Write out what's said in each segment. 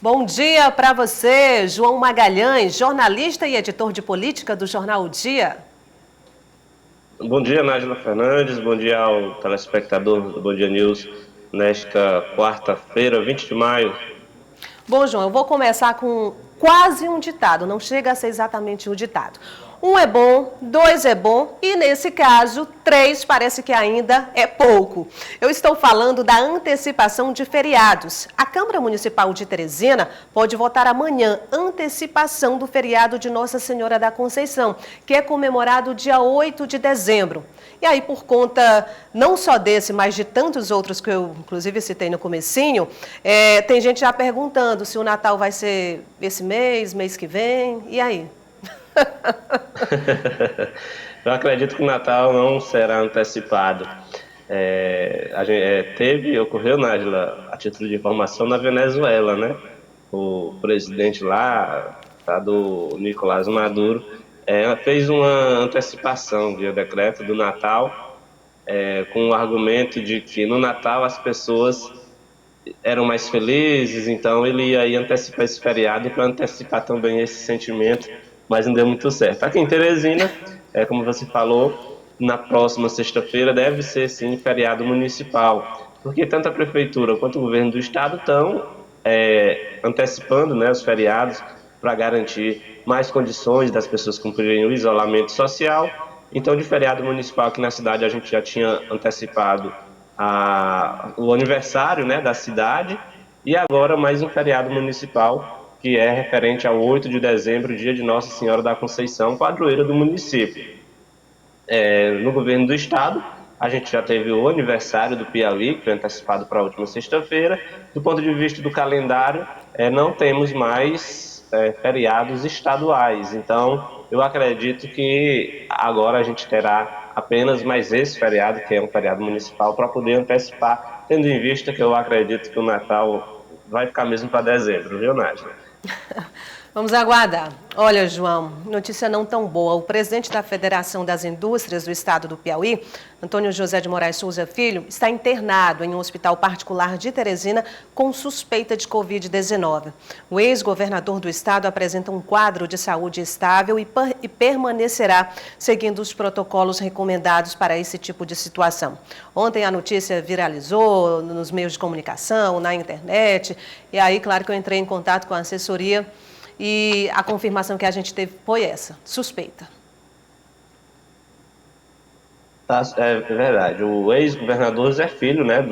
Bom dia para você, João Magalhães, jornalista e editor de política do jornal O Dia. Bom dia, Nájila Fernandes. Bom dia ao telespectador do Bom Dia News nesta quarta-feira, 20 de maio. Bom, João, eu vou começar com quase um ditado, não chega a ser exatamente um ditado. Um é bom, dois é bom e, nesse caso, três parece que ainda é pouco. Eu estou falando da antecipação de feriados. A Câmara Municipal de Teresina pode votar amanhã antecipação do feriado de Nossa Senhora da Conceição, que é comemorado dia 8 de dezembro. E aí, por conta não só desse, mas de tantos outros que eu, inclusive, citei no comecinho, tem gente já perguntando se o Natal vai ser esse mês que vem, e aí? Eu acredito que o Natal não será antecipado. Ocorreu, Nájila, a título de informação, na Venezuela, né? O presidente lá, do Nicolás Maduro, fez uma antecipação via decreto do Natal, com o argumento de que no Natal as pessoas eram mais felizes, então ele ia aí antecipar esse feriado para antecipar também esse sentimento, mas não deu muito certo. Aqui em Teresina, como você falou, na próxima sexta-feira deve ser sim feriado municipal, porque tanto a prefeitura quanto o governo do estado estão antecipando, né, os feriados para garantir mais condições das pessoas cumprirem o isolamento social. Então, de feriado municipal aqui na cidade, a gente já tinha antecipado o aniversário, né, da cidade, e agora mais um feriado municipal, que é referente ao 8 de dezembro, dia de Nossa Senhora da Conceição, padroeira do município. No governo do estado, a gente já teve o aniversário do Piauí, que foi antecipado para a última sexta-feira. Do ponto de vista do calendário, não temos mais feriados estaduais. Então, eu acredito que agora a gente terá apenas mais esse feriado, que é um feriado municipal, para poder antecipar, tendo em vista que eu acredito que o Natal vai ficar mesmo para dezembro, viu, Nájila? Vamos aguardar. Olha, João, notícia não tão boa. O presidente da Federação das Indústrias do Estado do Piauí, Antônio José de Moraes Souza Filho, está internado em um hospital particular de Teresina com suspeita de Covid-19. O ex-governador do estado apresenta um quadro de saúde estável e permanecerá seguindo os protocolos recomendados para esse tipo de situação. Ontem a notícia viralizou nos meios de comunicação, na internet, e aí, claro que eu entrei em contato com a assessoria e a confirmação que a gente teve foi essa, suspeita. É verdade. O ex-governador Zé Filho, né,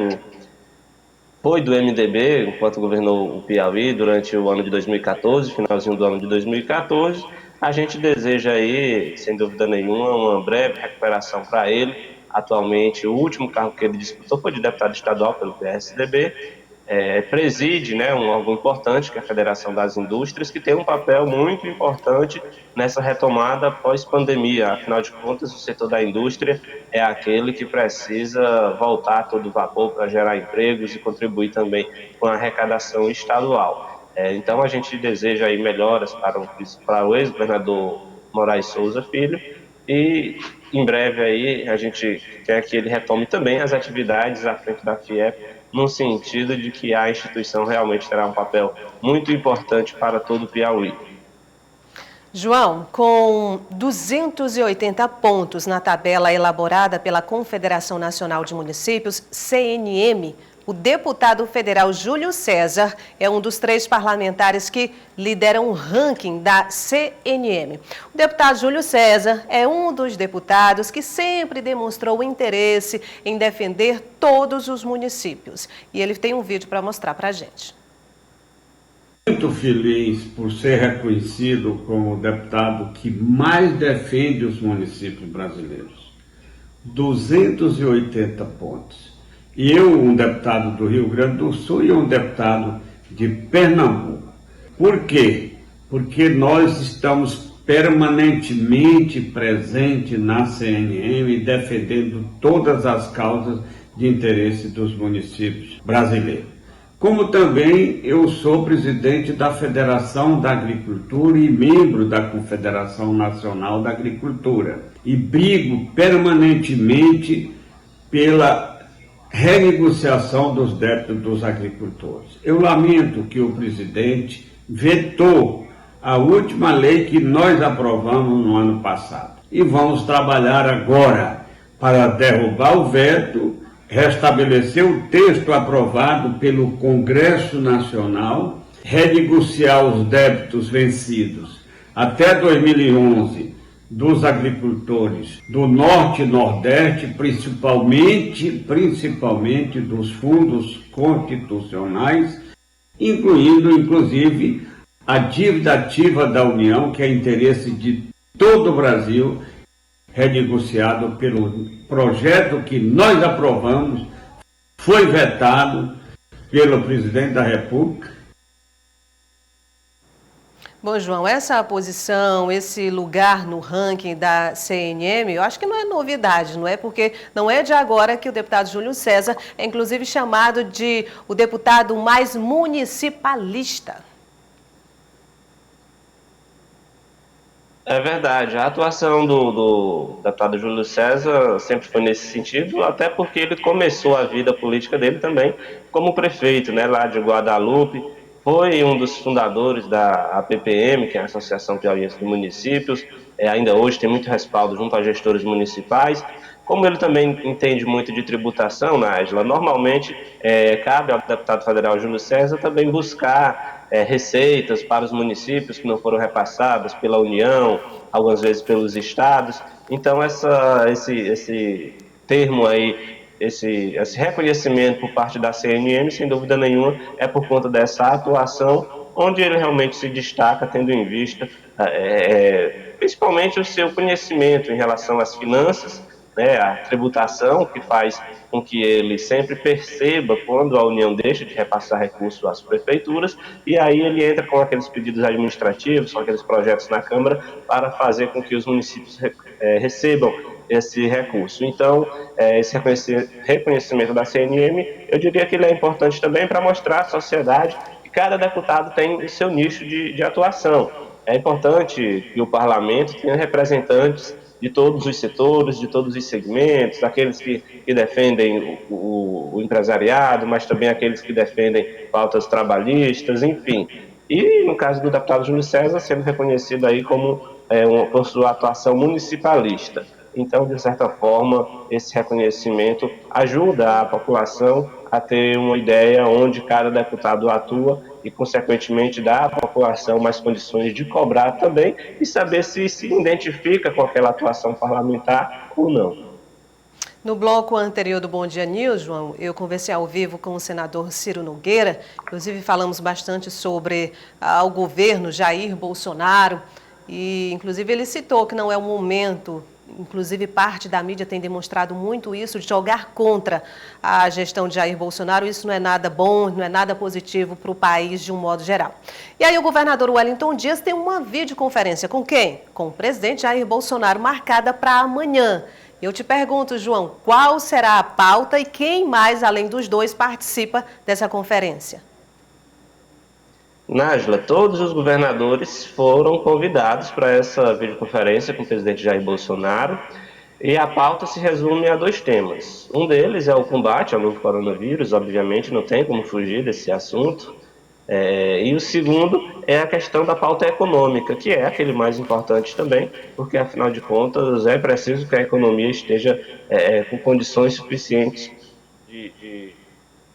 foi do MDB, enquanto governou o Piauí durante o ano de 2014, finalzinho do ano de 2014. A gente deseja aí, sem dúvida nenhuma, uma breve recuperação para ele. Atualmente, o último cargo que ele disputou foi de deputado estadual pelo PSDB. Preside, né, um órgão importante, que é a Federação das Indústrias, que tem um papel muito importante nessa retomada pós-pandemia. Afinal de contas, o setor da indústria é aquele que precisa voltar a todo vapor para gerar empregos e contribuir também com a arrecadação estadual. Então, a gente deseja aí melhoras para o ex-governador Moraes Souza Filho, e em breve aí a gente quer que ele retome também as atividades à frente da FIEP, no sentido de que a instituição realmente terá um papel muito importante para todo o Piauí. João, com 280 pontos na tabela elaborada pela Confederação Nacional de Municípios, CNM, o deputado federal Júlio César é um dos 3 parlamentares que lideram o ranking da CNM. O deputado Júlio César é um dos deputados que sempre demonstrou interesse em defender todos os municípios. E ele tem um vídeo para mostrar para a gente. Muito feliz por ser reconhecido como o deputado que mais defende os municípios brasileiros. 280 pontos. E eu, um deputado do Rio Grande do Sul e um deputado de Pernambuco. Por quê? Porque nós estamos permanentemente presentes na CNM defendendo todas as causas de interesse dos municípios brasileiros. Como também eu sou presidente da Federação da Agricultura e membro da Confederação Nacional da Agricultura. E brigo permanentemente pela renegociação dos débitos dos agricultores. Eu lamento que o presidente vetou a última lei que nós aprovamos no ano passado. E vamos trabalhar agora para derrubar o veto, restabelecer o texto aprovado pelo Congresso Nacional, renegociar os débitos vencidos até 2011 dos agricultores do Norte e Nordeste, principalmente dos fundos constitucionais, inclusive a dívida ativa da União, que é interesse de todo o Brasil, renegociado pelo projeto que nós aprovamos, foi vetado pelo presidente da República. Bom, João, essa posição, esse lugar no ranking da CNM, eu acho que não é novidade, não é? Porque não é de agora que o deputado Júlio César é inclusive chamado de o deputado mais municipalista. É verdade, a atuação do deputado Júlio César sempre foi nesse sentido, até porque ele começou a vida política dele também como prefeito, né, lá de Guadalupe, foi um dos fundadores da APPM, que é a Associação Piauiense de Municípios, ainda hoje tem muito respaldo junto a gestores municipais. Como ele também entende muito de tributação, Nájila, normalmente cabe ao deputado federal Júlio César também buscar receitas para os municípios que não foram repassadas pela União, algumas vezes pelos estados. Então, esse termo aí, esse reconhecimento por parte da CNM, sem dúvida nenhuma, é por conta dessa atuação, onde ele realmente se destaca, tendo em vista principalmente o seu conhecimento em relação às finanças, né, a tributação, que faz com que ele sempre perceba quando a União deixa de repassar recursos às prefeituras, e aí ele entra com aqueles pedidos administrativos, com aqueles projetos na Câmara, para fazer com que os municípios recebam esse recurso. Então, esse reconhecimento da CNM, eu diria que ele é importante também para mostrar à sociedade que cada deputado tem o seu nicho de atuação. É importante que o parlamento tenha representantes de todos os setores, de todos os segmentos, aqueles que defendem o empresariado, mas também aqueles que defendem pautas trabalhistas, enfim. E no caso do deputado Júlio César, sendo reconhecido aí como por sua atuação municipalista. Então, de certa forma, esse reconhecimento ajuda a população a ter uma ideia onde cada deputado atua e, consequentemente, dá à população mais condições de cobrar também e saber se identifica com aquela atuação parlamentar ou não. No bloco anterior do Bom Dia News, João, eu conversei ao vivo com o senador Ciro Nogueira, inclusive falamos bastante sobre o governo Jair Bolsonaro e, inclusive, ele citou que não é o momento. Inclusive, parte da mídia tem demonstrado muito isso, de jogar contra a gestão de Jair Bolsonaro. Isso não é nada bom, não é nada positivo para o país de um modo geral. E aí o governador Wellington Dias tem uma videoconferência com quem? Com o presidente Jair Bolsonaro, marcada para amanhã. Eu te pergunto, João, qual será a pauta e quem mais, além dos dois, participa dessa conferência? Nájila, todos os governadores foram convidados para essa videoconferência com o presidente Jair Bolsonaro e a pauta se resume a dois temas. Um deles é o combate ao novo coronavírus, obviamente não tem como fugir desse assunto. E o segundo é a questão da pauta econômica, que é aquele mais importante também, porque afinal de contas é preciso que a economia esteja com condições suficientes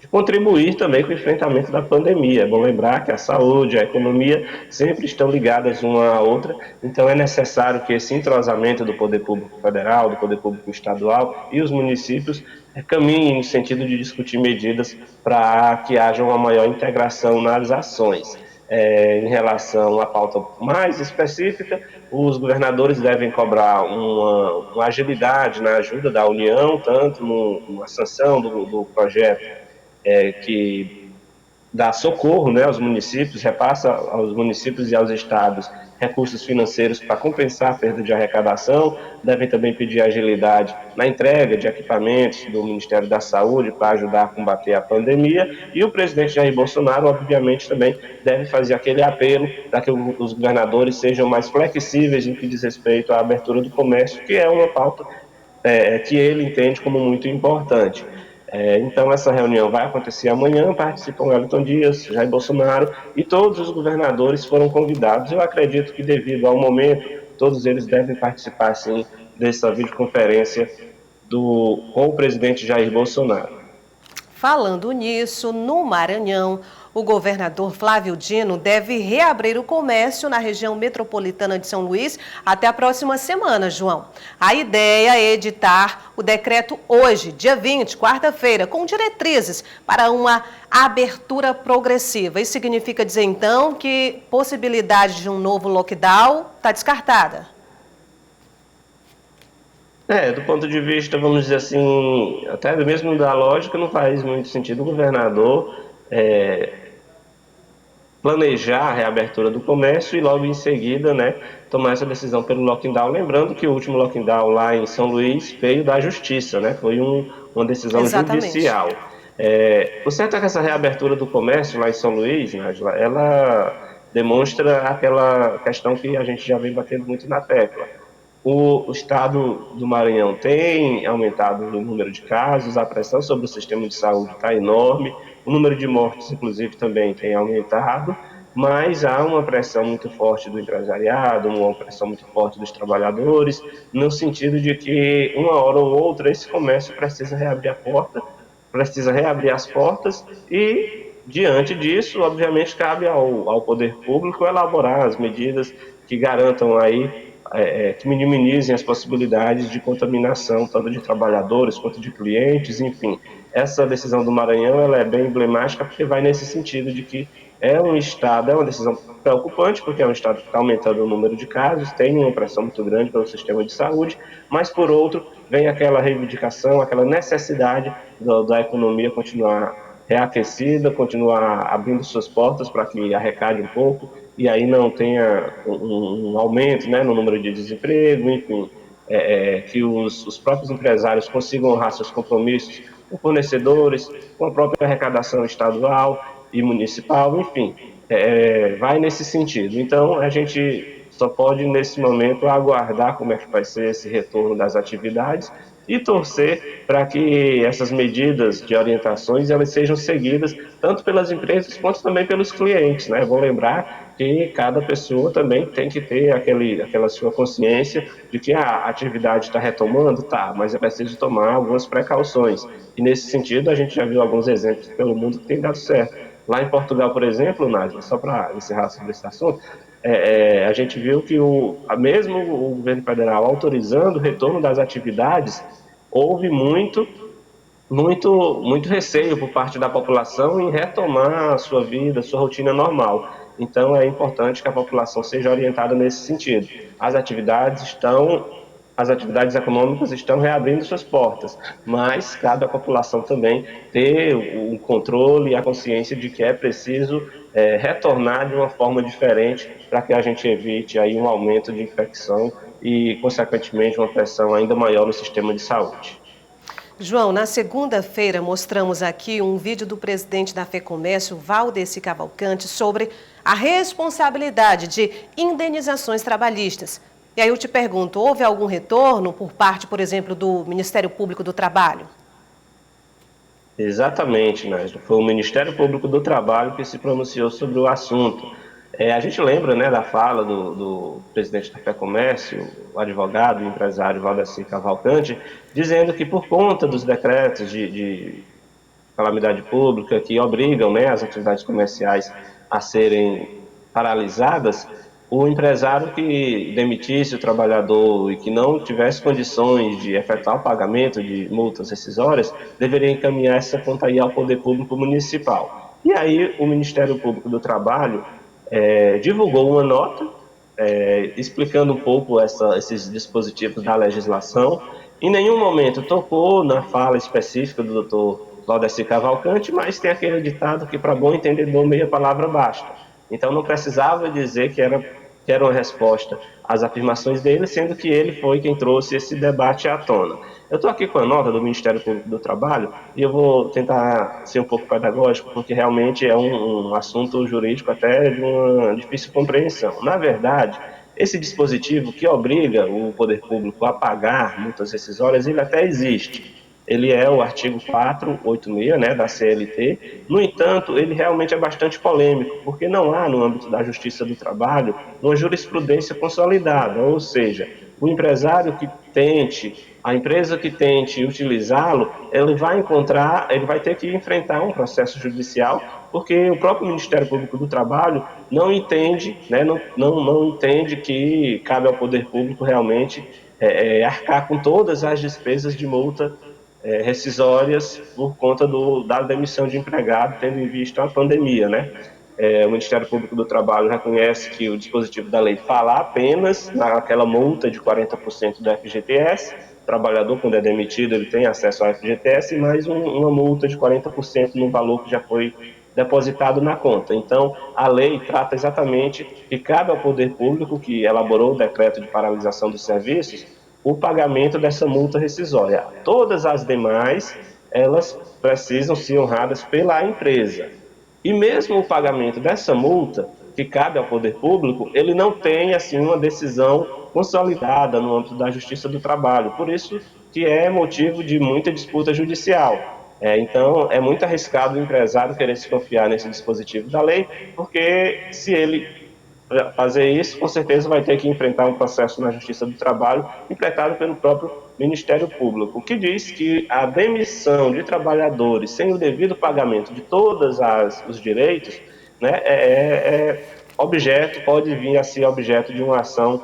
de contribuir também com o enfrentamento da pandemia. É bom lembrar que a saúde e a economia sempre estão ligadas uma à outra, então é necessário que esse entrosamento do poder público federal, do poder público estadual e os municípios caminhem no sentido de discutir medidas para que haja uma maior integração nas ações. Em relação à pauta mais específica, os governadores devem cobrar uma agilidade na ajuda da União, tanto na sanção do projeto que dá socorro, né, aos municípios, repassa aos municípios e aos estados recursos financeiros para compensar a perda de arrecadação, devem também pedir agilidade na entrega de equipamentos do Ministério da Saúde para ajudar a combater a pandemia, e o presidente Jair Bolsonaro, obviamente, também deve fazer aquele apelo para que os governadores sejam mais flexíveis no que diz respeito à abertura do comércio, que é uma pauta que ele entende como muito importante. Então, essa reunião vai acontecer amanhã, participam Wellington Dias, Jair Bolsonaro e todos os governadores foram convidados. Eu acredito que, devido ao momento, todos eles devem participar, sim, dessa videoconferência com o presidente Jair Bolsonaro. Falando nisso, no Maranhão, o governador Flávio Dino deve reabrir o comércio na região metropolitana de São Luís até a próxima semana, João. A ideia é editar o decreto hoje, dia 20, quarta-feira, com diretrizes para uma abertura progressiva. Isso significa dizer, então, que possibilidade de um novo lockdown está descartada. Do ponto de vista, vamos dizer assim, até mesmo da lógica, não faz muito sentido o governador planejar a reabertura do comércio e logo em seguida, né, tomar essa decisão pelo lockdown. Lembrando que o último lockdown lá em São Luís veio da justiça, né, foi uma decisão judicial. O certo é que essa reabertura do comércio lá em São Luís, Nájila, ela demonstra aquela questão que a gente já vem batendo muito na tecla. O estado do Maranhão tem aumentado o número de casos, a pressão sobre o sistema de saúde está enorme, o número de mortes, inclusive, também tem aumentado, mas há uma pressão muito forte do empresariado, uma pressão muito forte dos trabalhadores, no sentido de que, uma hora ou outra, esse comércio precisa reabrir a porta, precisa reabrir as portas e, diante disso, obviamente, cabe ao poder público elaborar as medidas que garantam aí que minimizem as possibilidades de contaminação, tanto de trabalhadores quanto de clientes, enfim. Essa decisão do Maranhão ela é bem emblemática porque vai nesse sentido de que é uma decisão preocupante, porque é um estado que está aumentando o número de casos, tem uma pressão muito grande pelo sistema de saúde, mas, por outro, vem aquela reivindicação, aquela necessidade da economia continuar reaquecida, continuar abrindo suas portas para que arrecade um pouco e aí não tenha um aumento, né, no número de desemprego, enfim, que os próprios empresários consigam honrar seus compromissos com fornecedores, com a própria arrecadação estadual e municipal, enfim, vai nesse sentido. Então, a gente só pode, nesse momento, aguardar como é que vai ser esse retorno das atividades e torcer para que essas medidas de orientações elas sejam seguidas tanto pelas empresas quanto também pelos clientes, né? Vou lembrar que cada pessoa também tem que ter aquela sua consciência de que a atividade está retomando, tá, mas é preciso tomar algumas precauções. E nesse sentido a gente já viu alguns exemplos pelo mundo que tem dado certo. Lá em Portugal, por exemplo, Nádia, só para encerrar sobre esse assunto, a gente viu que mesmo o governo federal autorizando o retorno das atividades, houve muito receio por parte da população em retomar a sua vida, a sua rotina normal. Então, é importante que a população seja orientada nesse sentido. As atividades econômicas estão reabrindo suas portas, mas cabe à população também ter o controle e a consciência de que é preciso retornar de uma forma diferente para que a gente evite aí um aumento de infecção e, consequentemente, uma pressão ainda maior no sistema de saúde. João, na segunda-feira mostramos aqui um vídeo do presidente da FEComércio, Valdeci Cavalcante, sobre a responsabilidade de indenizações trabalhistas. E aí eu te pergunto, houve algum retorno por parte, por exemplo, do Ministério Público do Trabalho? Exatamente, Nájila. Foi o Ministério Público do Trabalho que se pronunciou sobre o assunto. A gente lembra, né, da fala do presidente da FEComércio, o advogado e empresário Valdeci Cavalcante, dizendo que por conta dos decretos de calamidade pública que obrigam, né, as atividades comerciais a serem paralisadas, o empresário que demitisse o trabalhador e que não tivesse condições de efetuar o pagamento de multas rescisórias, deveria encaminhar essa conta aí ao Poder Público Municipal. E aí o Ministério Público do Trabalho divulgou uma nota explicando um pouco esses dispositivos da legislação. Em nenhum momento tocou na fala específica do doutor Valdeci Cavalcante, mas tem aquele ditado que para bom entendedor meia palavra basta. Então não precisava dizer que era uma resposta às afirmações dele, sendo que ele foi quem trouxe esse debate à tona. Eu estou aqui com a nota do Ministério Público do Trabalho e eu vou tentar ser um pouco pedagógico, porque realmente é um assunto jurídico até de uma difícil compreensão. Na verdade, esse dispositivo que obriga o poder público a pagar multas rescisórias, ele até existe. ele é o artigo 486, né, da CLT. No entanto, ele realmente é bastante polêmico, porque não há, no âmbito da Justiça do Trabalho, uma jurisprudência consolidada, ou seja, o empresário que tente, a empresa que tente utilizá-lo, ele vai ter que enfrentar um processo judicial, porque o próprio Ministério Público do Trabalho não entende, né, não entende que cabe ao poder público realmente arcar com todas as despesas de multa rescisórias por conta da demissão de empregado, tendo em vista a pandemia, né? O Ministério Público do Trabalho reconhece que o dispositivo da lei fala apenas naquela multa de 40% do FGTS. O trabalhador, quando é demitido, ele tem acesso ao FGTS e mais uma multa de 40% no valor que já foi depositado na conta. Então, a lei trata exatamente que cabe ao poder público, que elaborou o decreto de paralisação dos serviços, o pagamento dessa multa rescisória. Todas as demais, elas precisam ser honradas pela empresa. E mesmo o pagamento dessa multa, que cabe ao poder público, ele não tem assim uma decisão consolidada no âmbito da Justiça do Trabalho. Por isso que é motivo de muita disputa judicial. Então, é muito arriscado o empresário querer se confiar nesse dispositivo da lei, porque se ele fazer isso, com certeza vai ter que enfrentar um processo na Justiça do Trabalho, implantado pelo próprio Ministério Público, que diz que a demissão de trabalhadores sem o devido pagamento de todos os direitos, né, pode vir a ser objeto de uma ação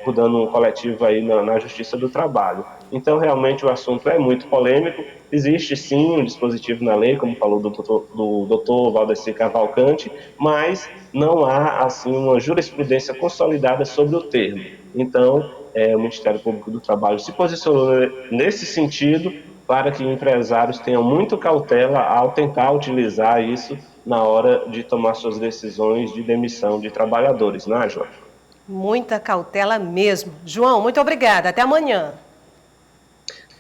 por dano coletivo aí na Justiça do Trabalho. Então, realmente, o assunto é muito polêmico. Existe, sim, um dispositivo na lei, como falou do doutor Valdeci Cavalcante, mas não há, assim, uma jurisprudência consolidada sobre o termo. Então, o Ministério Público do Trabalho se posicionou nesse sentido para que empresários tenham muito cautela ao tentar utilizar isso na hora de tomar suas decisões de demissão de trabalhadores. Nájila? Muita cautela mesmo. João, muito obrigada. Até amanhã.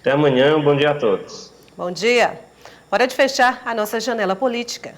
Até amanhã. Bom dia a todos. Bom dia. Hora de fechar a nossa janela política.